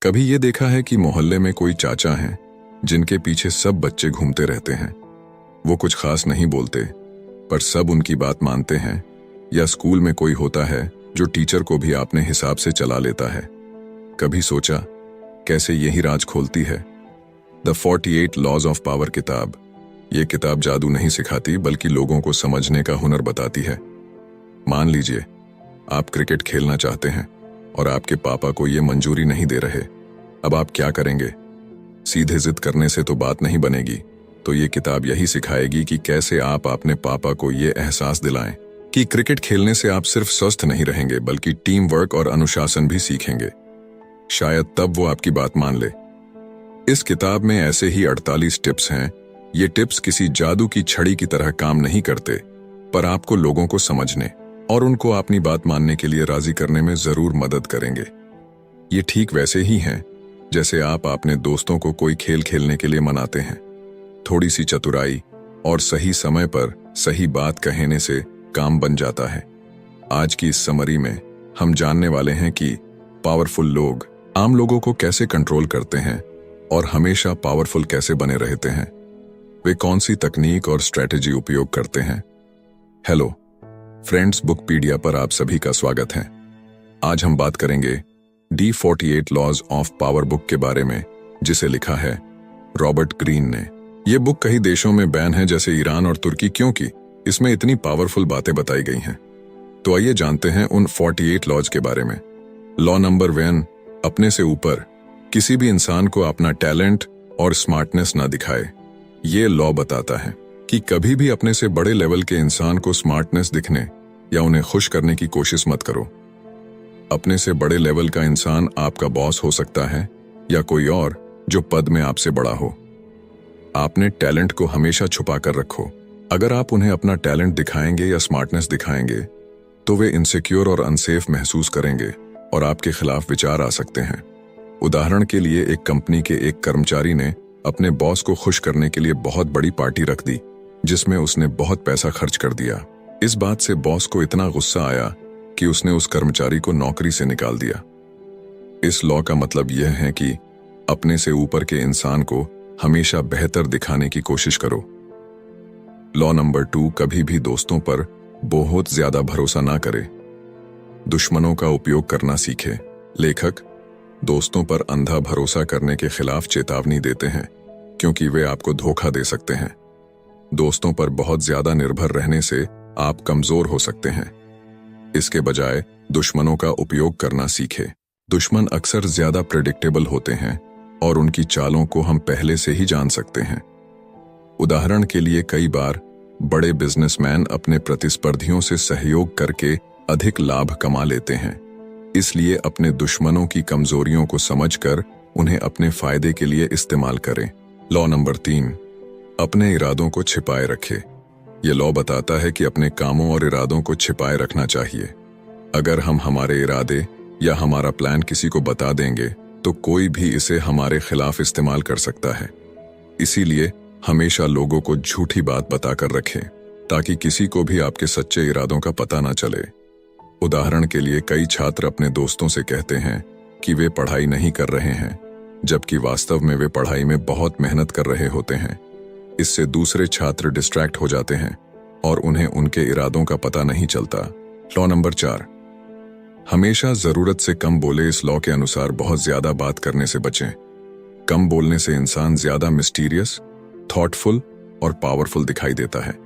कभी ये देखा है कि मोहल्ले में कोई चाचा हैं जिनके पीछे सब बच्चे घूमते रहते हैं। वो कुछ खास नहीं बोलते पर सब उनकी बात मानते हैं। या स्कूल में कोई होता है जो टीचर को भी अपने हिसाब से चला लेता है। कभी सोचा कैसे यही राज खोलती है? द 48 लॉज ऑफ पावर किताब। ये किताब जादू नहीं सिखाती बल्कि लोगों को समझने का हुनर बताती है। मान लीजिए आप क्रिकेट खेलना चाहते हैं और आपके पापा को ये मंजूरी नहीं दे रहे। अब आप क्या करेंगे? सीधे जिद करने से तो बात नहीं बनेगी। तो ये किताब यही सिखाएगी कि कैसे आप अपने पापा को ये एहसास दिलाएं कि क्रिकेट खेलने से आप सिर्फ स्वस्थ नहीं रहेंगे बल्कि टीम वर्क और अनुशासन भी सीखेंगे। शायद तब वो आपकी बात मान ले। इस किताब में ऐसे ही 48 टिप्स हैं। ये टिप्स किसी जादू की छड़ी की तरह काम नहीं करते पर आपको लोगों को समझने और उनको अपनी बात मानने के लिए राजी करने में जरूर मदद करेंगे। ये ठीक वैसे ही हैं जैसे आप अपने दोस्तों को कोई खेल खेलने के लिए मनाते हैं। थोड़ी सी चतुराई और सही समय पर सही बात कहने से काम बन जाता है। आज की इस समरी में हम जानने वाले हैं कि पावरफुल लोग आम लोगों को कैसे कंट्रोल करते हैं और हमेशा पावरफुल कैसे बने रहते हैं। वे कौन सी तकनीक और स्ट्रेटेजी उपयोग करते हैं। हेलो फ्रेंड्स, बुकपीडिया पर आप सभी का स्वागत है। आज हम बात करेंगे the 48 laws of power book के बारे में, जिसे लिखा है रॉबर्ट ग्रीन ने। यह बुक कई देशों में बैन है जैसे ईरान और तुर्की, क्योंकि इसमें इतनी पावरफुल बातें बताई गई हैं। तो आइए जानते हैं उन 48 लॉज के बारे में। लॉ नंबर 1, अपने से ऊपर किसी भी इंसान को अपना टैलेंट और स्मार्टनेस ना दिखाए। ये लॉ बताता है कि कभी भी अपने से बड़े लेवल के इंसान को स्मार्टनेस दिखने या उन्हें खुश करने की कोशिश मत करो। अपने से बड़े लेवल का इंसान आपका बॉस हो सकता है या कोई और जो पद में आपसे बड़ा हो। आपने टैलेंट को हमेशा छुपा कर रखो। अगर आप उन्हें अपना टैलेंट दिखाएंगे या स्मार्टनेस दिखाएंगे तो वे इनसिक्योर और अनसेफ महसूस करेंगे और आपके खिलाफ विचार आ सकते हैं। उदाहरण के लिए एक कंपनी के एक कर्मचारी ने अपने बॉस को खुश करने के लिए बहुत बड़ी पार्टी रख दी जिसमें उसने बहुत पैसा खर्च कर दिया। इस बात से बॉस को इतना गुस्सा आया कि उसने उस कर्मचारी को नौकरी से निकाल दिया। इस लॉ का मतलब यह है कि अपने से ऊपर के इंसान को हमेशा बेहतर दिखाने की कोशिश करो। लॉ नंबर 2, कभी भी दोस्तों पर बहुत ज्यादा भरोसा ना करे। दुश्मनों का उपयोग करना सीखे। लेखक दोस्तों पर अंधा भरोसा करने के खिलाफ चेतावनी देते हैं क्योंकि वे आपको धोखा दे सकते हैं। दोस्तों पर बहुत ज्यादा निर्भर रहने से आप कमजोर हो सकते हैं। इसके बजाय दुश्मनों का उपयोग करना सीखे। दुश्मन अक्सर ज्यादा प्रेडिक्टेबल होते हैं और उनकी चालों को हम पहले से ही जान सकते हैं। उदाहरण के लिए कई बार बड़े बिजनेसमैन अपने प्रतिस्पर्धियों से सहयोग करके अधिक लाभ कमा लेते हैं। इसलिए अपने दुश्मनों की कमजोरियों को समझकर उन्हें अपने फायदे के लिए इस्तेमाल करें। लॉ नंबर 3, अपने इरादों को छिपाए रखें। यह लॉ बताता है कि अपने कामों और इरादों को छिपाए रखना चाहिए। अगर हम हमारे इरादे या हमारा प्लान किसी को बता देंगे तो कोई भी इसे हमारे खिलाफ इस्तेमाल कर सकता है। इसीलिए हमेशा लोगों को झूठी बात बताकर रखें ताकि किसी को भी आपके सच्चे इरादों का पता ना चले। उदाहरण के लिए कई छात्र अपने दोस्तों से कहते हैं कि वे पढ़ाई नहीं कर रहे हैं जबकि वास्तव में वे पढ़ाई में बहुत मेहनत कर रहे होते हैं। इससे दूसरे छात्र डिस्ट्रैक्ट हो जाते हैं और उन्हें उनके इरादों का पता नहीं चलता। लॉ नंबर 4, हमेशा जरूरत से कम बोले। इस लॉ के अनुसार बहुत ज्यादा बात करने से बचें। कम बोलने से इंसान ज्यादा मिस्टीरियस, थॉटफुल और पावरफुल दिखाई देता है।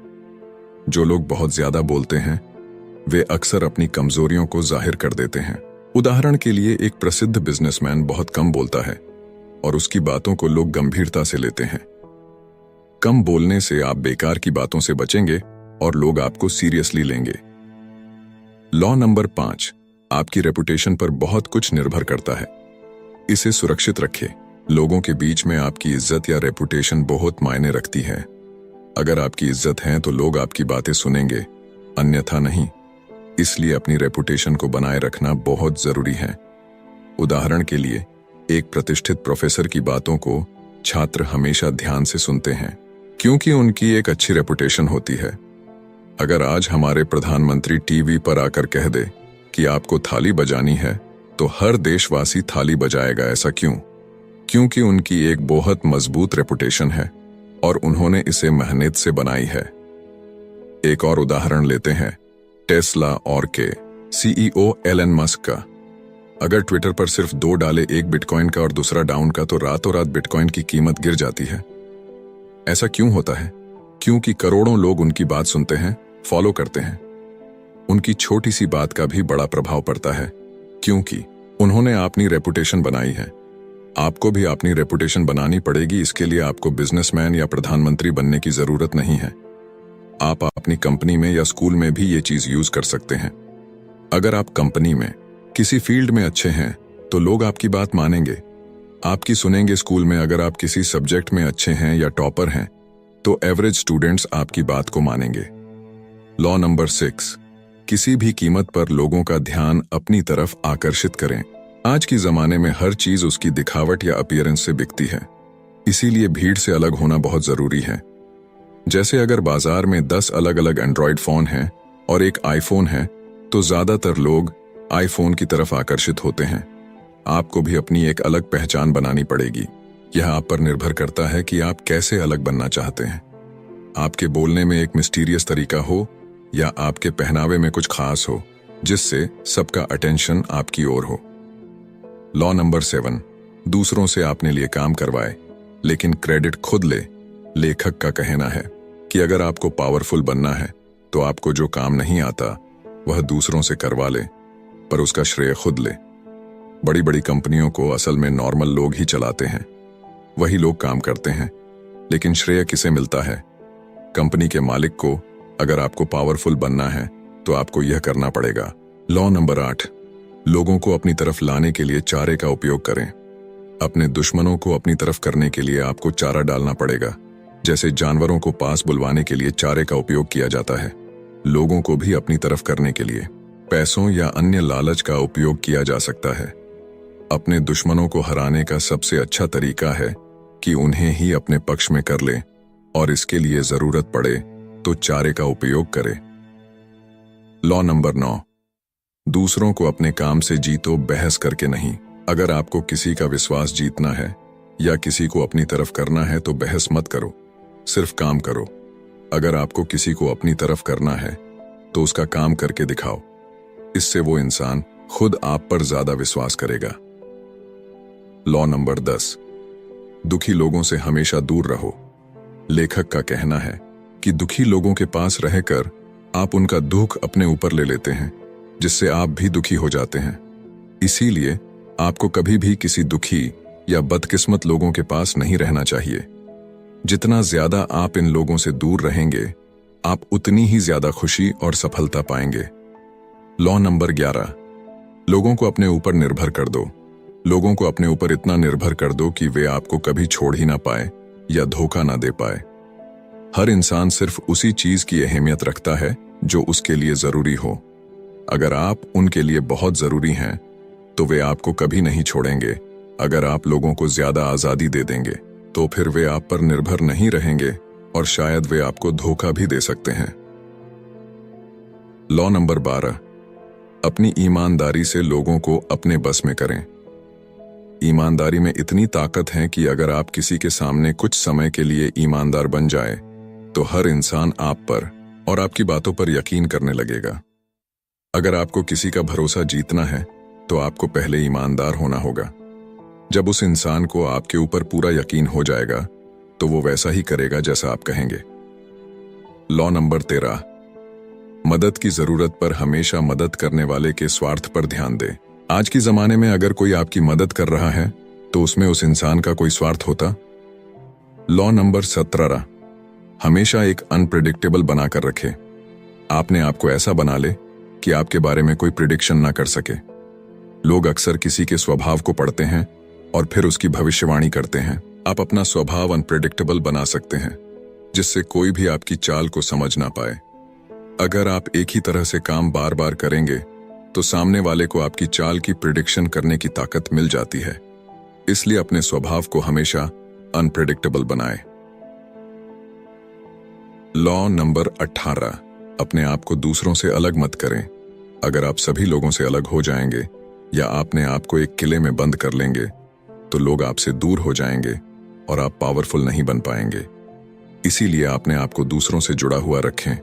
जो लोग बहुत ज्यादा बोलते हैं वे अक्सर अपनी कमजोरियों को जाहिर कर देते हैं। उदाहरण के लिए एक प्रसिद्ध बिजनेसमैन बहुत कम बोलता है और उसकी बातों को लोग गंभीरता से लेते हैं। कम बोलने से आप बेकार की बातों से बचेंगे और लोग आपको सीरियसली लेंगे। लॉ नंबर 5, आपकी रेपुटेशन पर बहुत कुछ निर्भर करता है। इसे सुरक्षित रखें। लोगों के बीच में आपकी इज्जत या रेपुटेशन बहुत मायने रखती है। अगर आपकी इज्जत है तो लोग आपकी बातें सुनेंगे, अन्यथा नहीं। इसलिए अपनी रेपुटेशन को बनाए रखना बहुत जरूरी है। उदाहरण के लिए एक प्रतिष्ठित प्रोफेसर की बातों को छात्र हमेशा ध्यान से सुनते हैं क्योंकि उनकी एक अच्छी रेपुटेशन होती है। अगर आज हमारे प्रधानमंत्री टीवी पर आकर कह दे कि आपको थाली बजानी है तो हर देशवासी थाली बजाएगा। ऐसा क्यों? क्योंकि उनकी एक बहुत मजबूत रेपुटेशन है और उन्होंने इसे मेहनत से बनाई है। एक और उदाहरण लेते हैं टेस्ला और के सीईओ एलन मस्क का। अगर ट्विटर पर सिर्फ 2 डाले, एक बिटकॉइन का और दूसरा डाउन का, तो रातों रात बिटकॉइन की कीमत गिर जाती है। ऐसा क्यों होता है? क्योंकि करोड़ों लोग उनकी बात सुनते हैं, फॉलो करते हैं। उनकी छोटी सी बात का भी बड़ा प्रभाव पड़ता है, क्योंकि उन्होंने अपनी रेपुटेशन बनाई है। आपको भी अपनी रेपुटेशन बनानी पड़ेगी। इसके लिए आपको बिजनेसमैन या प्रधानमंत्री बनने की जरूरत नहीं है। आप अपनी कंपनी में या स्कूल में भी ये चीज यूज कर सकते हैं। अगर आप कंपनी में किसी फील्ड में अच्छे हैं तो लोग आपकी बात मानेंगे, आपकी सुनेंगे। स्कूल में अगर आप किसी सब्जेक्ट में अच्छे हैं या टॉपर हैं तो एवरेज स्टूडेंट्स आपकी बात को मानेंगे। लॉ नंबर 6, किसी भी कीमत पर लोगों का ध्यान अपनी तरफ आकर्षित करें। आज के जमाने में हर चीज उसकी दिखावट या अपीयरेंस से बिकती है, इसीलिए भीड़ से अलग होना बहुत जरूरी है। जैसे अगर बाजार में 10 अलग अलग एंड्रॉयड फोन हैं और एक आईफोन है तो ज्यादातर लोग आईफोन की तरफ आकर्षित होते हैं। आपको भी अपनी एक अलग पहचान बनानी पड़ेगी। यह आप पर निर्भर करता है कि आप कैसे अलग बनना चाहते हैं। आपके बोलने में एक मिस्टीरियस तरीका हो या आपके पहनावे में कुछ खास हो जिससे सबका अटेंशन आपकी ओर हो। लॉ नंबर 7, दूसरों से अपने लिए काम करवाए लेकिन क्रेडिट खुद ले। लेखक का कहना है कि अगर आपको पावरफुल बनना है तो आपको जो काम नहीं आता वह दूसरों से करवा ले, पर उसका श्रेय खुद ले। बड़ी बड़ी कंपनियों को असल में नॉर्मल लोग ही चलाते हैं। वही लोग काम करते हैं, लेकिन श्रेय किसे मिलता है? कंपनी के मालिक को। अगर आपको पावरफुल बनना है तो आपको यह करना पड़ेगा। लॉ नंबर 8, लोगों को अपनी तरफ लाने के लिए चारे का उपयोग करें। अपने दुश्मनों को अपनी तरफ करने के लिए आपको चारा डालना पड़ेगा। जैसे जानवरों को पास बुलवाने के लिए चारे का उपयोग किया जाता है, लोगों को भी अपनी तरफ करने के लिए पैसों या अन्य लालच का उपयोग किया जा सकता है। अपने दुश्मनों को हराने का सबसे अच्छा तरीका है कि उन्हें ही अपने पक्ष में कर ले और इसके लिए जरूरत पड़े तो चारे का उपयोग करे। लॉ नंबर 9, दूसरों को अपने काम से जीतो, बहस करके नहीं। अगर आपको किसी का विश्वास जीतना है या किसी को अपनी तरफ करना है तो बहस मत करो, सिर्फ काम करो। अगर आपको किसी को अपनी तरफ करना है तो उसका काम करके दिखाओ। इससे वो इंसान खुद आप पर ज्यादा विश्वास करेगा। लॉ नंबर 10, दुखी लोगों से हमेशा दूर रहो। लेखक का कहना है कि दुखी लोगों के पास रहकर आप उनका दुख अपने ऊपर ले लेते हैं, जिससे आप भी दुखी हो जाते हैं। इसीलिए आपको कभी भी किसी दुखी या बदकिस्मत लोगों के पास नहीं रहना चाहिए। जितना ज्यादा आप इन लोगों से दूर रहेंगे, आप उतनी ही ज्यादा खुशी और सफलता पाएंगे। लॉ नंबर 11, लोगों को अपने ऊपर निर्भर कर दो। लोगों को अपने ऊपर इतना निर्भर कर दो कि वे आपको कभी छोड़ ही ना पाए या धोखा ना दे पाए। हर इंसान सिर्फ उसी चीज की अहमियत रखता है जो उसके लिए जरूरी हो। अगर आप उनके लिए बहुत जरूरी हैं तो वे आपको कभी नहीं छोड़ेंगे। अगर आप लोगों को ज्यादा आजादी दे देंगे तो फिर वे आप पर निर्भर नहीं रहेंगे और शायद वे आपको धोखा भी दे सकते हैं। लॉ नंबर 12, अपनी ईमानदारी से लोगों को अपने बस में करें। ईमानदारी में इतनी ताकत है कि अगर आप किसी के सामने कुछ समय के लिए ईमानदार बन जाए तो हर इंसान आप पर और आपकी बातों पर यकीन करने लगेगा। अगर आपको किसी का भरोसा जीतना है तो आपको पहले ईमानदार होना होगा। जब उस इंसान को आपके ऊपर पूरा यकीन हो जाएगा तो वो वैसा ही करेगा जैसा आप कहेंगे। लॉ नंबर 13, मदद की जरूरत पर हमेशा मदद करने वाले के स्वार्थ पर ध्यान दें। आज के जमाने में अगर कोई आपकी मदद कर रहा है तो उसमें उस इंसान का कोई स्वार्थ होता। लॉ नंबर 17, हमेशा एक अनप्रेडिक्टेबल बनाकर रखें। आपने आपको ऐसा बना ले कि आपके बारे में कोई प्रिडिक्शन ना कर सके। लोग अक्सर किसी के स्वभाव को पढ़ते हैं और फिर उसकी भविष्यवाणी करते हैं। आप अपना स्वभाव अनप्रेडिक्टेबल बना सकते हैं जिससे कोई भी आपकी चाल को समझ ना पाए। अगर आप एक ही तरह से काम बार बार करेंगे तो सामने वाले को आपकी चाल की प्रिडिक्शन करने की ताकत मिल जाती है। इसलिए अपने स्वभाव को हमेशा अनप्रेडिक्टेबल बनाएं। लॉ नंबर 18, अपने आप को दूसरों से अलग मत करें। अगर आप सभी लोगों से अलग हो जाएंगे या आपने आप को एक किले में बंद कर लेंगे तो लोग आपसे दूर हो जाएंगे और आप पावरफुल नहीं बन पाएंगे। इसीलिए आपने आप को दूसरों से जुड़ा हुआ रखें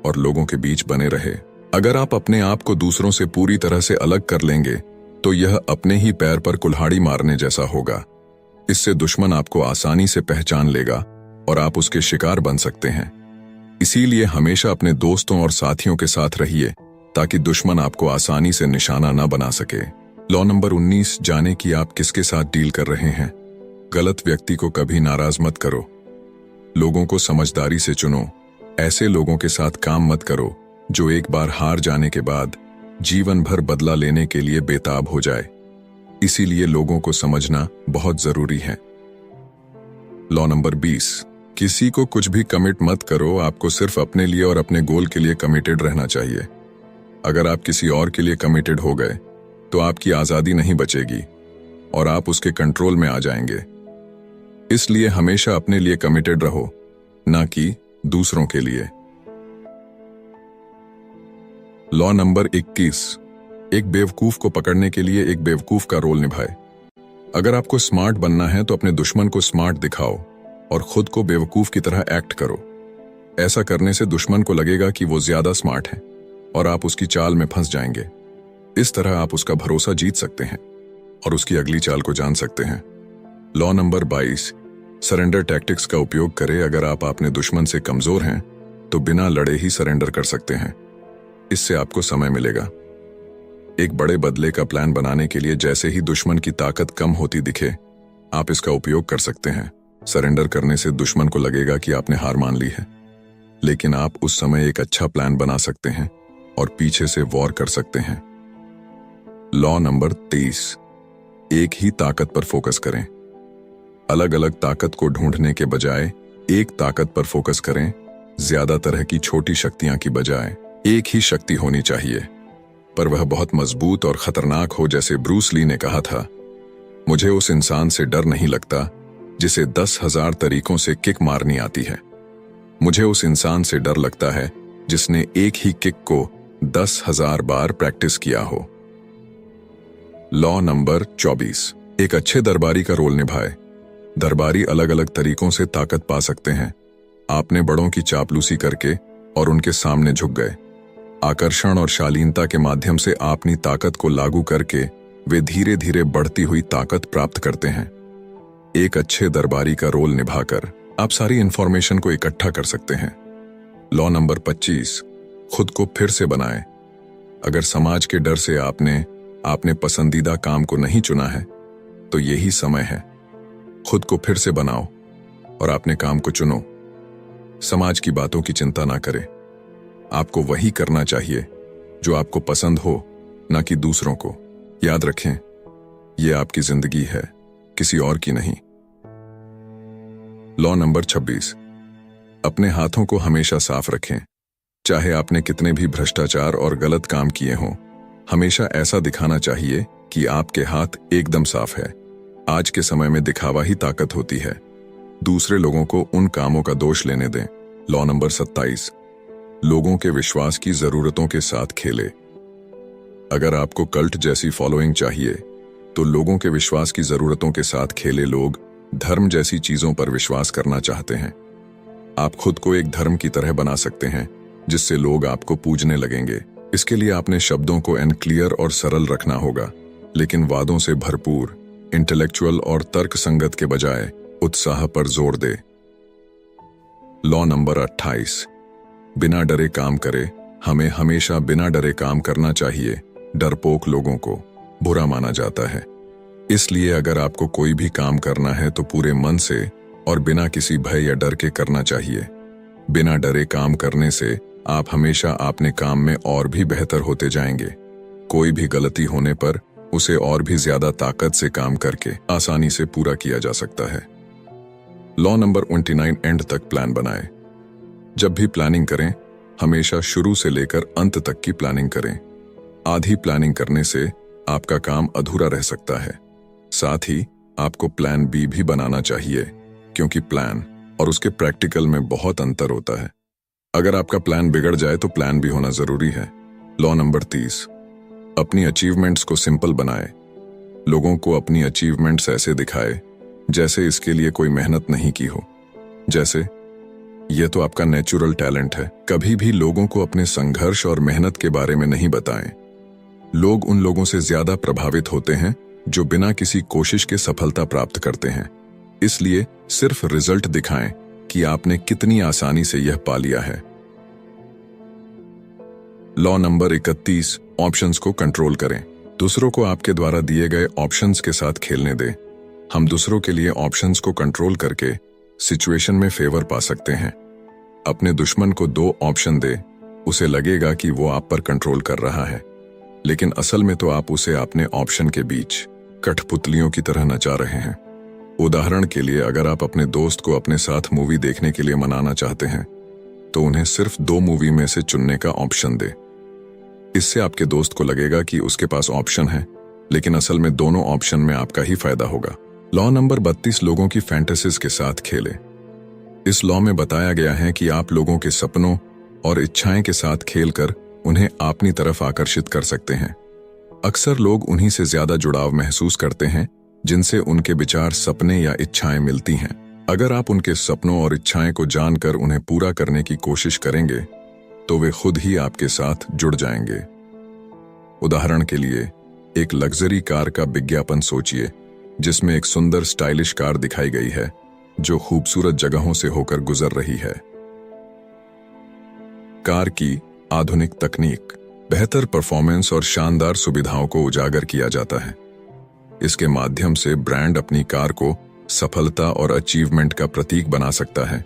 और लोगों के बीच बने रहे। अगर आप अपने आप को दूसरों से पूरी तरह से अलग कर लेंगे तो यह अपने ही पैर पर कुल्हाड़ी मारने जैसा होगा। इससे दुश्मन आपको आसानी से पहचान लेगा और आप उसके शिकार बन सकते हैं। इसीलिए हमेशा अपने दोस्तों और साथियों के साथ रहिए ताकि दुश्मन आपको आसानी से निशाना न बना सके। लॉ नंबर 19, जाने कि आप किसके साथ डील कर रहे हैं। गलत व्यक्ति को कभी नाराज मत करो। लोगों को समझदारी से चुनो। ऐसे लोगों के साथ काम मत करो जो एक बार हार जाने के बाद जीवन भर बदला लेने के लिए बेताब हो जाए। इसीलिए लोगों को समझना बहुत जरूरी है। लॉ नंबर 20, किसी को कुछ भी कमिट मत करो। आपको सिर्फ अपने लिए और अपने गोल के लिए कमिटेड रहना चाहिए। अगर आप किसी और के लिए कमिटेड हो गए तो आपकी आजादी नहीं बचेगी और आप उसके कंट्रोल में आ जाएंगे। इसलिए हमेशा अपने लिए कमिटेड रहो, ना कि दूसरों के लिए। लॉ नंबर 21, एक बेवकूफ को पकड़ने के लिए एक बेवकूफ का रोल निभाए। अगर आपको स्मार्ट बनना है तो अपने दुश्मन को स्मार्ट दिखाओ और खुद को बेवकूफ की तरह एक्ट करो। ऐसा करने से दुश्मन को लगेगा कि वो ज्यादा स्मार्ट है और आप उसकी चाल में फंस जाएंगे। इस तरह आप उसका भरोसा जीत सकते हैं और उसकी अगली चाल को जान सकते हैं। लॉ नंबर 22, सरेंडर टैक्टिक्स का उपयोग करें। अगर आप अपने दुश्मन से कमजोर हैं तो बिना लड़े ही सरेंडर कर सकते हैं। इससे आपको समय मिलेगा। एक बड़े बदले का प्लान बनाने के लिए जैसे ही दुश्मन की ताकत कम होती दिखे, आप इसका उपयोग कर सकते हैं। सरेंडर करने से दुश्मन को लगेगा कि आपने हार मान ली है, लेकिन आप उस समय एक अच्छा प्लान बना सकते हैं और पीछे से वॉर कर सकते हैं। लॉ नंबर 23, एक ही ताकत पर फोकस करें। अलग अलग ताकत को ढूंढने के बजाय एक ताकत पर फोकस करें। ज्यादा तरह की छोटी शक्तियां की बजाय एक ही शक्ति होनी चाहिए, पर वह बहुत मजबूत और खतरनाक हो। जैसे ब्रूस ली ने कहा था, मुझे उस इंसान से डर नहीं लगता जिसे 10,000 तरीकों से किक मारनी आती है। मुझे उस इंसान से डर लगता है जिसने एक ही किक को 10,000 बार प्रैक्टिस किया हो। लॉ नंबर 24, एक अच्छे दरबारी का रोल निभाए। दरबारी अलग अलग तरीकों से ताकत पा सकते हैं। आपने बड़ों की चापलूसी करके और उनके सामने झुक गए। आकर्षण और शालीनता के माध्यम से अपनी ताकत को लागू करके वे धीरे धीरे बढ़ती हुई ताकत प्राप्त करते हैं। एक अच्छे दरबारी का रोल निभाकर आप सारी इंफॉर्मेशन को इकट्ठा कर सकते हैं। लॉ नंबर 25, खुद को फिर से बनाएं। अगर समाज के डर से आपने पसंदीदा काम को नहीं चुना है तो यही समय है। खुद को फिर से बनाओ और अपने काम को चुनो। समाज की बातों की चिंता ना करें। आपको वही करना चाहिए जो आपको पसंद हो, ना कि दूसरों को। याद रखें, यह आपकी जिंदगी है, किसी और की नहीं। लॉ नंबर 26, अपने हाथों को हमेशा साफ रखें। चाहे आपने कितने भी भ्रष्टाचार और गलत काम किए हों, हमेशा ऐसा दिखाना चाहिए कि आपके हाथ एकदम साफ है। आज के समय में दिखावा ही ताकत होती है। दूसरे लोगों को उन कामों का दोष लेने दें। लॉ नंबर 27, लोगों के विश्वास की जरूरतों के साथ खेले। अगर आपको कल्ट जैसी फॉलोइंग चाहिए तो लोगों के विश्वास की जरूरतों के साथ खेले। लोग धर्म जैसी चीजों पर विश्वास करना चाहते हैं। आप खुद को एक धर्म की तरह बना सकते हैं जिससे लोग आपको पूजने लगेंगे। इसके लिए आपने शब्दों को क्लियर और सरल रखना होगा, लेकिन वादों से भरपूर, इंटेलेक्चुअल और तर्क संगत के बजाय उत्साह पर जोर दे। लॉ नंबर 28, बिना डरे काम करे। हमें हमेशा बिना डरे काम करना चाहिए। डरपोक लोगों को बुरा माना जाता है, इसलिए अगर आपको कोई भी काम करना है तो पूरे मन से और बिना किसी भय या डर के करना चाहिए। बिना डरे काम करने से आप हमेशा अपने काम में और भी बेहतर होते जाएंगे। कोई भी गलती होने पर उसे और भी ज्यादा ताकत से काम करके आसानी से पूरा किया जा सकता है। लॉ नंबर 29, एंड तक प्लान बनाएं। जब भी प्लानिंग करें, हमेशा शुरू से लेकर अंत तक की प्लानिंग करें। आधी प्लानिंग करने से आपका काम अधूरा रह सकता है। साथ ही आपको प्लान बी भी बनाना चाहिए, क्योंकि प्लान और उसके प्रैक्टिकल में बहुत अंतर होता है। अगर आपका प्लान बिगड़ जाए तो प्लान भी होना जरूरी है। लॉ नंबर 30, अपनी अचीवमेंट्स को सिंपल बनाए। लोगों को अपनी अचीवमेंट्स ऐसे दिखाए जैसे इसके लिए कोई मेहनत नहीं की हो, जैसे यह तो आपका नेचुरल टैलेंट है। कभी भी लोगों को अपने संघर्ष और मेहनत के बारे में नहीं बताएं। लोग उन लोगों से ज्यादा प्रभावित होते हैं जो बिना किसी कोशिश के सफलता प्राप्त करते हैं। इसलिए सिर्फ रिजल्ट दिखाएं कि आपने कितनी आसानी से यह पा लिया है। लॉ नंबर 31, ऑप्शंस को कंट्रोल करें। दूसरों को आपके द्वारा दिए गए ऑप्शंस के साथ खेलने दें। हम दूसरों के लिए ऑप्शंस को कंट्रोल करके सिचुएशन में फेवर पा सकते हैं। अपने दुश्मन को 2 ऑप्शन दे, उसे लगेगा कि वो आप पर कंट्रोल कर रहा है, लेकिन असल में तो आप उसे अपने ऑप्शन के बीच कठपुतलियों की तरह नचा रहे हैं। उदाहरण के लिए, अगर आप अपने दोस्त को अपने साथ मूवी देखने के लिए मनाना चाहते हैं तो उन्हें सिर्फ 2 मूवी में से चुनने का ऑप्शन दे। इससे आपके दोस्त को लगेगा कि उसके पास ऑप्शन है, लेकिन असल में दोनों ऑप्शन में आपका ही फायदा होगा। लॉ नंबर 32, लोगों की फैंटेसीज के साथ खेले। इस लॉ में बताया गया है कि आप लोगों के सपनों और इच्छाएं के साथ खेलकर उन्हें अपनी तरफ आकर्षित कर सकते हैं। अक्सर लोग उन्हीं से ज्यादा जुड़ाव महसूस करते हैं जिनसे उनके विचार, सपने या इच्छाएं मिलती हैं। अगर आप उनके सपनों और इच्छाएं को जानकर उन्हें पूरा करने की कोशिश करेंगे तो वे खुद ही आपके साथ जुड़ जाएंगे। उदाहरण के लिए, एक लग्जरी कार का विज्ञापन सोचिए जिसमें एक सुंदर स्टाइलिश कार दिखाई गई है जो खूबसूरत जगहों से होकर गुजर रही है। कार की आधुनिक तकनीक, बेहतर परफॉर्मेंस और शानदार सुविधाओं को उजागर किया जाता है। इसके माध्यम से ब्रांड अपनी कार को सफलता और अचीवमेंट का प्रतीक बना सकता है,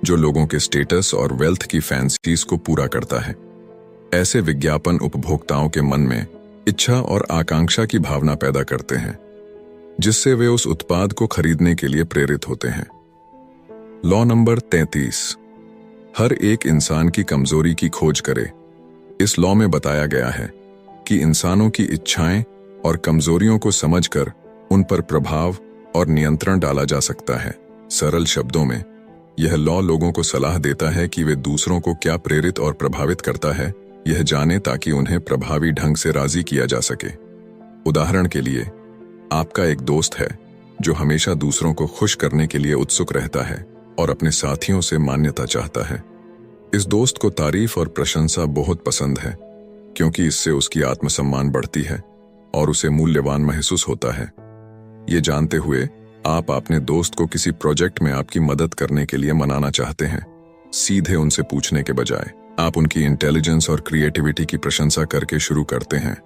जो लोगों के स्टेटस और वेल्थ की फैंसीज को पूरा करता है। ऐसे विज्ञापन उपभोक्ताओं के मन में इच्छा और आकांक्षा की भावना पैदा करते हैं, जिससे वे उस उत्पाद को खरीदने के लिए प्रेरित होते हैं। लॉ नंबर 33, हर एक इंसान की कमजोरी की खोज करे। इस लॉ में बताया गया है कि इंसानों की इच्छाएं और कमजोरियों को समझकर उन पर प्रभाव और नियंत्रण डाला जा सकता है। सरल शब्दों में, यह लॉ लोगों को सलाह देता है कि वे दूसरों को क्या प्रेरित और प्रभावित करता है, यह जाने ताकि उन्हें प्रभावी ढंग से राजी किया जा सके। उदाहरण के लिए, आपका एक दोस्त है जो हमेशा दूसरों को खुश करने के लिए उत्सुक रहता है और अपने साथियों से मान्यता चाहता है। इस दोस्त को तारीफ और प्रशंसा बहुत पसंद है, क्योंकि इससे उसकी आत्मसम्मान बढ़ती है और उसे मूल्यवान महसूस होता है। ये जानते हुए आप अपने दोस्त को किसी प्रोजेक्ट में आपकी मदद करने के लिए मनाना चाहते हैं। सीधे उनसे पूछने के बजाय आप उनकी इंटेलिजेंस और क्रिएटिविटी की प्रशंसा करके शुरू करते हैं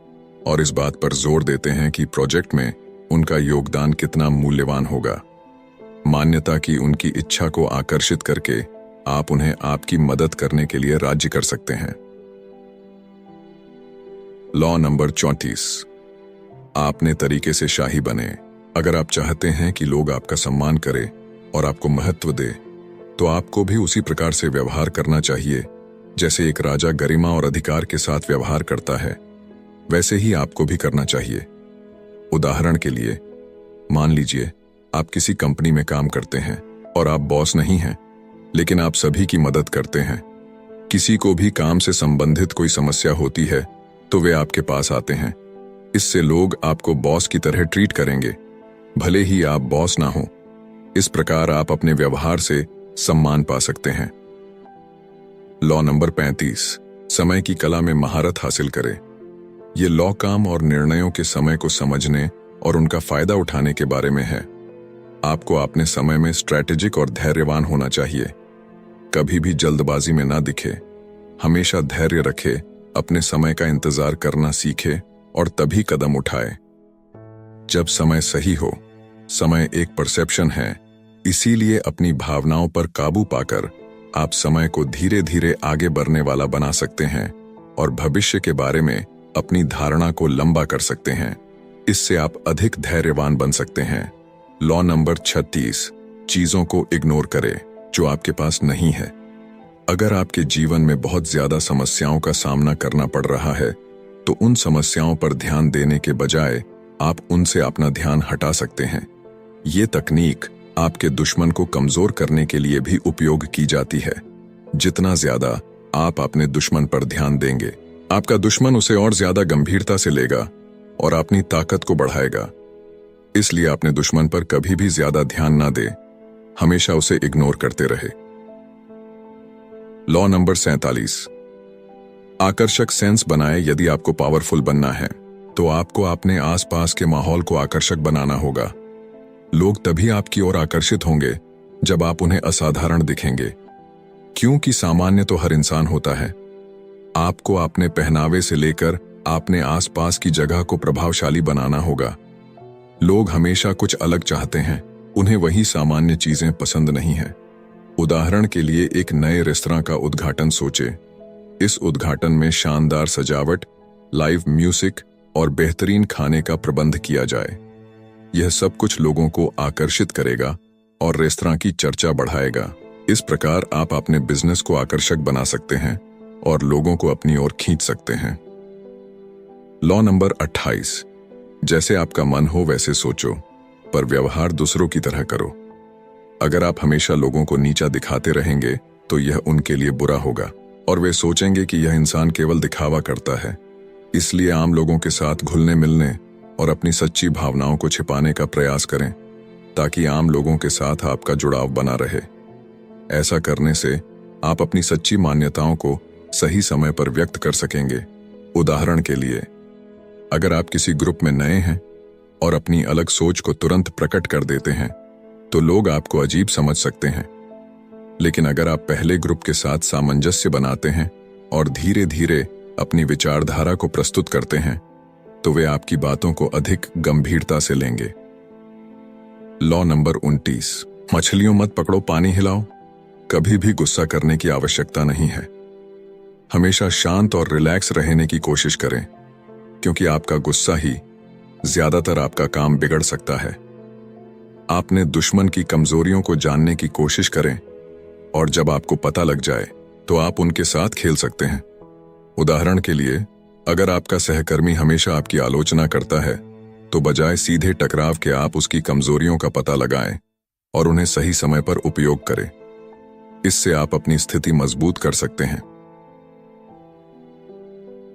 और इस बात पर जोर देते हैं कि प्रोजेक्ट में उनका योगदान कितना मूल्यवान होगा। मान्यता की उनकी इच्छा को आकर्षित करके आप उन्हें आपकी मदद करने के लिए राजी कर सकते हैं। लॉ नंबर 34, आपने तरीके से शाही बने। अगर आप चाहते हैं कि लोग आपका सम्मान करें और आपको महत्व दे, तो आपको भी उसी प्रकार से व्यवहार करना चाहिए जैसे एक राजा गरिमा और अधिकार के साथ व्यवहार करता है, वैसे ही आपको भी करना चाहिए। उदाहरण के लिए, मान लीजिए आप किसी कंपनी में काम करते हैं और आप बॉस नहीं हैं, लेकिन आप सभी की मदद करते हैं। किसी को भी काम से संबंधित कोई समस्या होती है तो वे आपके पास आते हैं। इससे लोग आपको बॉस की तरह ट्रीट करेंगे, भले ही आप बॉस ना हो। इस प्रकार आप अपने व्यवहार से सम्मान पा सकते हैं। लॉ नंबर 35, समय की कला में महारत हासिल करें। ये लॉ काम और निर्णयों के समय को समझने और उनका फायदा उठाने के बारे में है। आपको अपने समय में स्ट्रैटेजिक और धैर्यवान होना चाहिए। कभी भी जल्दबाजी में ना दिखे, हमेशा धैर्य रखे, अपने समय का इंतजार करना सीखे और तभी कदम उठाए जब समय सही हो। समय एक परसेप्शन है, इसीलिए अपनी भावनाओं पर काबू पाकर आप समय को धीरे धीरे आगे बढ़ने वाला बना सकते हैं और भविष्य के बारे में अपनी धारणा को लंबा कर सकते हैं। इससे आप अधिक धैर्यवान बन सकते हैं। लॉ नंबर 36, चीजों को इग्नोर करें जो आपके पास नहीं है। अगर आपके जीवन में बहुत ज्यादा समस्याओं का सामना करना पड़ रहा है, तो उन समस्याओं पर ध्यान देने के बजाय आप उनसे अपना ध्यान हटा सकते हैं। ये तकनीक आपके दुश्मन को कमजोर करने के लिए भी उपयोग की जाती है। जितना ज्यादा आप अपने दुश्मन पर ध्यान देंगे, आपका दुश्मन उसे और ज्यादा गंभीरता से लेगा और अपनी ताकत को बढ़ाएगा। इसलिए अपने दुश्मन पर कभी भी ज्यादा ध्यान ना दे, हमेशा उसे इग्नोर करते रहे। लॉ नंबर 47, आकर्षक सेंस बनाए। यदि आपको पावरफुल बनना है तो आपको अपने आसपास के माहौल को आकर्षक बनाना होगा। लोग तभी आपकी ओर आकर्षित होंगे जब आप उन्हें असाधारण दिखेंगे, क्योंकि सामान्य तो हर इंसान होता है। आपको अपने पहनावे से लेकर अपने आसपास की जगह को प्रभावशाली बनाना होगा। लोग हमेशा कुछ अलग चाहते हैं, उन्हें वही सामान्य चीजें पसंद नहीं है। उदाहरण के लिए एक नए रेस्तरां का उद्घाटन सोचे। इस उद्घाटन में शानदार सजावट, लाइव म्यूजिक और बेहतरीन खाने का प्रबंध किया जाए। यह सब कुछ लोगों को आकर्षित करेगा और रेस्तरां की चर्चा बढ़ाएगा। इस प्रकार आप अपने बिजनेस को आकर्षक बना सकते हैं और लोगों को अपनी ओर खींच सकते हैं। लॉ नंबर 28, जैसे आपका मन हो वैसे सोचो, पर व्यवहार दूसरों की तरह करो। अगर आप हमेशा लोगों को नीचा दिखाते रहेंगे तो यह उनके लिए बुरा होगा और वे सोचेंगे कि यह इंसान केवल दिखावा करता है। इसलिए आम लोगों के साथ घुलने मिलने और अपनी सच्ची भावनाओं को छिपाने का प्रयास करें, ताकि आम लोगों के साथ आपका जुड़ाव बना रहे। ऐसा करने से आप अपनी सच्ची मान्यताओं को सही समय पर व्यक्त कर सकेंगे। उदाहरण के लिए, अगर आप किसी ग्रुप में नए हैं और अपनी अलग सोच को तुरंत प्रकट कर देते हैं तो लोग आपको अजीब समझ सकते हैं। लेकिन अगर आप पहले ग्रुप के साथ सामंजस्य बनाते हैं और धीरे धीरे अपनी विचारधारा को प्रस्तुत करते हैं तो वे आपकी बातों को अधिक गंभीरता से लेंगे। लॉ नंबर 29, मछलियों मत पकड़ो, पानी हिलाओ। कभी भी गुस्सा करने की आवश्यकता नहीं है। हमेशा शांत और रिलैक्स रहने की कोशिश करें, क्योंकि आपका गुस्सा ही ज्यादातर आपका काम बिगड़ सकता है। आपने दुश्मन की कमजोरियों को जानने की कोशिश करें और जब आपको पता लग जाए तो आप उनके साथ खेल सकते हैं। उदाहरण के लिए, अगर आपका सहकर्मी हमेशा आपकी आलोचना करता है तो बजाय सीधे टकराव के आप उसकी कमजोरियों का पता लगाएं और उन्हें सही समय पर उपयोग करें। इससे आप अपनी स्थिति मजबूत कर सकते हैं।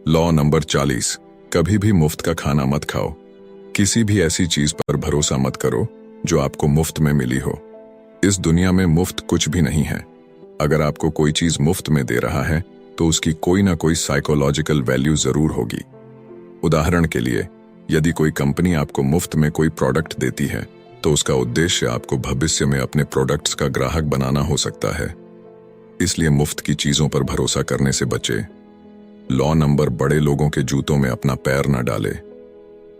लॉ नंबर 40, कभी भी मुफ्त का खाना मत खाओ। किसी भी ऐसी चीज पर भरोसा मत करो जो आपको मुफ्त में मिली हो। इस दुनिया में मुफ्त कुछ भी नहीं है। अगर आपको कोई चीज मुफ्त में दे रहा है तो उसकी कोई ना कोई साइकोलॉजिकल वैल्यू जरूर होगी। उदाहरण के लिए, यदि कोई कंपनी आपको मुफ्त में कोई प्रोडक्ट देती है तो उसका उद्देश्य आपको भविष्य में अपने प्रोडक्ट्स का ग्राहक बनाना हो सकता है। इसलिए मुफ्त की चीजों पर भरोसा करने से बचे। लॉ नंबर, बड़े लोगों के जूतों में अपना पैर न डाले।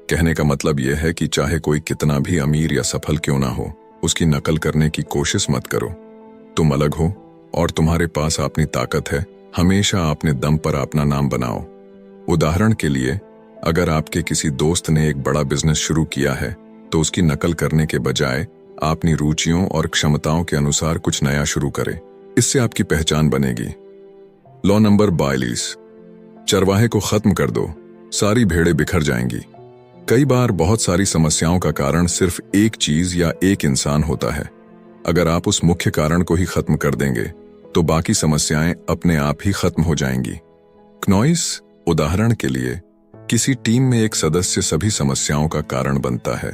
कहने का मतलब यह है कि चाहे कोई कितना भी अमीर या सफल क्यों ना हो, उसकी नकल करने की कोशिश मत करो। तुम अलग हो और तुम्हारे पास अपनी ताकत है। हमेशा अपने दम पर अपना नाम बनाओ। उदाहरण के लिए, अगर आपके किसी दोस्त ने एक बड़ा बिजनेस शुरू किया है तो उसकी नकल करने के बजाय अपनी रुचियों और क्षमताओं के अनुसार कुछ नया शुरू करें। इससे आपकी पहचान बनेगी। लॉ नंबर 42, चरवाहे को खत्म कर दो, सारी भेड़ें बिखर जाएंगी। कई बार बहुत सारी समस्याओं का कारण सिर्फ एक चीज या एक इंसान होता है। अगर आप उस मुख्य कारण को ही खत्म कर देंगे तो बाकी समस्याएं अपने आप ही खत्म हो जाएंगी। क्नॉइस, उदाहरण के लिए, किसी टीम में एक सदस्य सभी समस्याओं का कारण बनता है।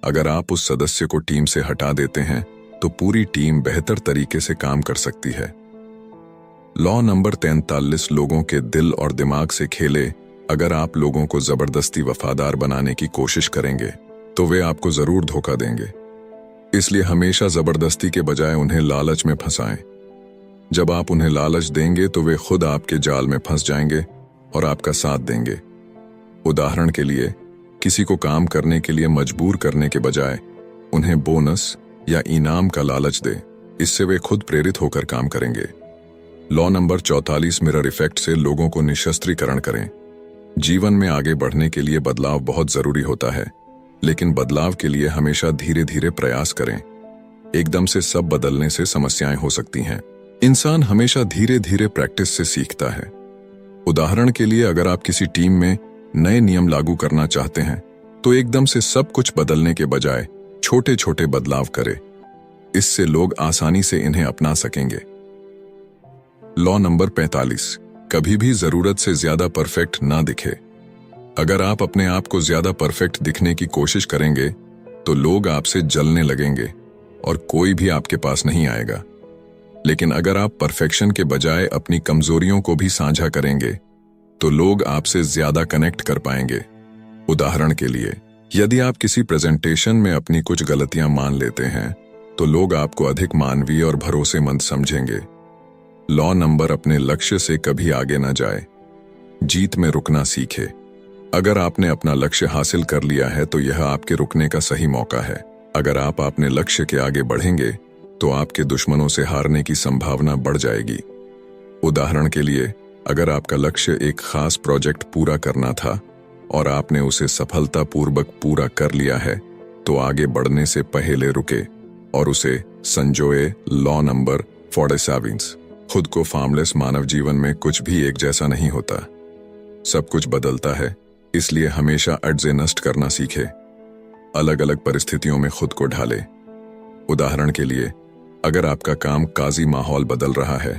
अगर आप उस सदस्य को टीम से हटा देते हैं तो पूरी टीम बेहतर तरीके से काम कर सकती है। लॉ नंबर 43, लोगों के दिल और दिमाग से खेले। अगर आप लोगों को जबरदस्ती वफादार बनाने की कोशिश करेंगे तो वे आपको जरूर धोखा देंगे। इसलिए हमेशा जबरदस्ती के बजाय उन्हें लालच में फंसाएं। जब आप उन्हें लालच देंगे तो वे खुद आपके जाल में फंस जाएंगे और आपका साथ देंगे। उदाहरण के लिए, किसी को काम करने के लिए मजबूर करने के बजाय उन्हें बोनस या इनाम का लालच दे। इससे वे खुद प्रेरित होकर काम करेंगे। लॉ नंबर 44, मिरर इफेक्ट से लोगों को निशस्त्रीकरण करें। जीवन में आगे बढ़ने के लिए बदलाव बहुत जरूरी होता है, लेकिन बदलाव के लिए हमेशा धीरे धीरे प्रयास करें। एकदम से सब बदलने से समस्याएं हो सकती हैं। इंसान हमेशा धीरे धीरे प्रैक्टिस से सीखता है। उदाहरण के लिए, अगर आप किसी टीम में नए नियम लागू करना चाहते हैं तो एकदम से सब कुछ बदलने के बजाय छोटे छोटे बदलाव करें। इससे लोग आसानी से इन्हें अपना सकेंगे। लॉ नंबर 45, कभी भी जरूरत से ज्यादा परफेक्ट ना दिखे। अगर आप अपने आप को ज्यादा परफेक्ट दिखने की कोशिश करेंगे तो लोग आपसे जलने लगेंगे और कोई भी आपके पास नहीं आएगा। लेकिन अगर आप परफेक्शन के बजाय अपनी कमजोरियों को भी साझा करेंगे तो लोग आपसे ज्यादा कनेक्ट कर पाएंगे। उदाहरण के लिए, यदि आप किसी प्रेजेंटेशन में अपनी कुछ गलतियां मान लेते हैं तो लोग आपको अधिक मानवीय और भरोसेमंद समझेंगे। लॉ नंबर अपने लक्ष्य से कभी आगे न जाए, जीत में रुकना सीखे। अगर आपने अपना लक्ष्य हासिल कर लिया है तो यह आपके रुकने का सही मौका है। अगर आप अपने लक्ष्य के आगे बढ़ेंगे तो आपके दुश्मनों से हारने की संभावना बढ़ जाएगी। उदाहरण के लिए, अगर आपका लक्ष्य एक खास प्रोजेक्ट पूरा करना था और आपने उसे सफलतापूर्वक पूरा कर लिया है तो आगे बढ़ने से पहले रुके और उसे संजोए। Law number 47। खुद को फार्मलेस। मानव जीवन में कुछ भी एक जैसा नहीं होता, सब कुछ बदलता है, इसलिए हमेशा एडजस्ट करना सीखे। अलग अलग परिस्थितियों में खुद को ढाले। उदाहरण के लिए, अगर आपका काम काजी माहौल बदल रहा है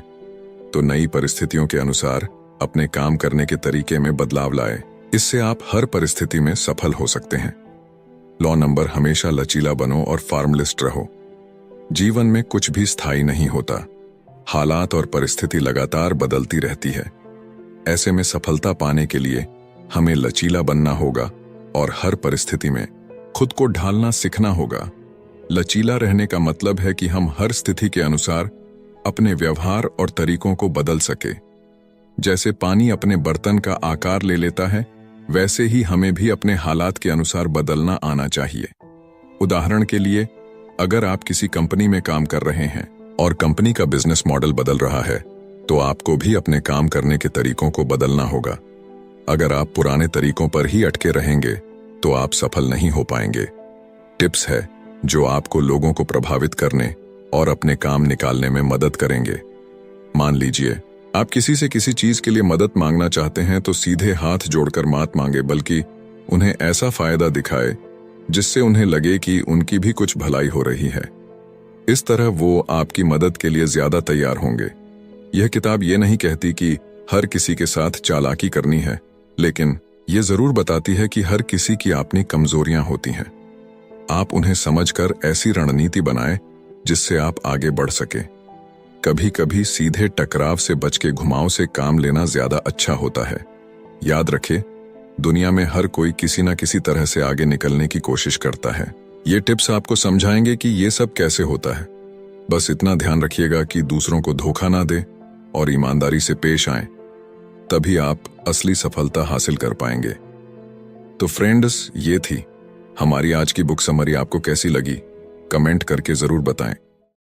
तो नई परिस्थितियों के अनुसार अपने काम करने के तरीके में बदलाव लाए। इससे आप हर परिस्थिति में सफल हो सकते हैं। लॉ नंबर हमेशा लचीला बनो और फार्मलिस्ट रहो। जीवन में कुछ भी स्थायी नहीं होता, हालात और परिस्थिति लगातार बदलती रहती है। ऐसे में सफलता पाने के लिए हमें लचीला बनना होगा और हर परिस्थिति में खुद को ढालना सीखना होगा। लचीला रहने का मतलब है कि हम हर स्थिति के अनुसार अपने व्यवहार और तरीकों को बदल सके। जैसे पानी अपने बर्तन का आकार ले लेता है, वैसे ही हमें भी अपने हालात के अनुसार बदलना आना चाहिए। उदाहरण के लिए, अगर आप किसी कंपनी में काम कर रहे हैं और कंपनी का बिजनेस मॉडल बदल रहा है तो आपको भी अपने काम करने के तरीकों को बदलना होगा। अगर आप पुराने तरीकों पर ही अटके रहेंगे तो आप सफल नहीं हो पाएंगे। टिप्स है जो आपको लोगों को प्रभावित करने और अपने काम निकालने में मदद करेंगे। मान लीजिए, आप किसी से किसी चीज के लिए मदद मांगना चाहते हैं तो सीधे हाथ जोड़कर मत मांगे, बल्कि उन्हें ऐसा फायदा दिखाए जिससे उन्हें लगे कि उनकी भी कुछ भलाई हो रही है। इस तरह वो आपकी मदद के लिए ज्यादा तैयार होंगे। यह किताब ये नहीं कहती कि हर किसी के साथ चालाकी करनी है, लेकिन यह जरूर बताती है कि हर किसी की अपनी कमजोरियां होती हैं। आप उन्हें समझकर ऐसी रणनीति बनाएं जिससे आप आगे बढ़ सके। कभी कभी सीधे टकराव से बच के घुमाव से काम लेना ज्यादा अच्छा होता है। याद रखें, दुनिया में हर कोई किसी न किसी तरह से आगे निकलने की कोशिश करता है। ये टिप्स आपको समझाएंगे कि ये सब कैसे होता है। बस इतना ध्यान रखिएगा कि दूसरों को धोखा ना दें और ईमानदारी से पेश आएं, तभी आप असली सफलता हासिल कर पाएंगे। तो फ्रेंड्स, ये थी हमारी आज की बुक समरी। आपको कैसी लगी कमेंट करके जरूर बताएं।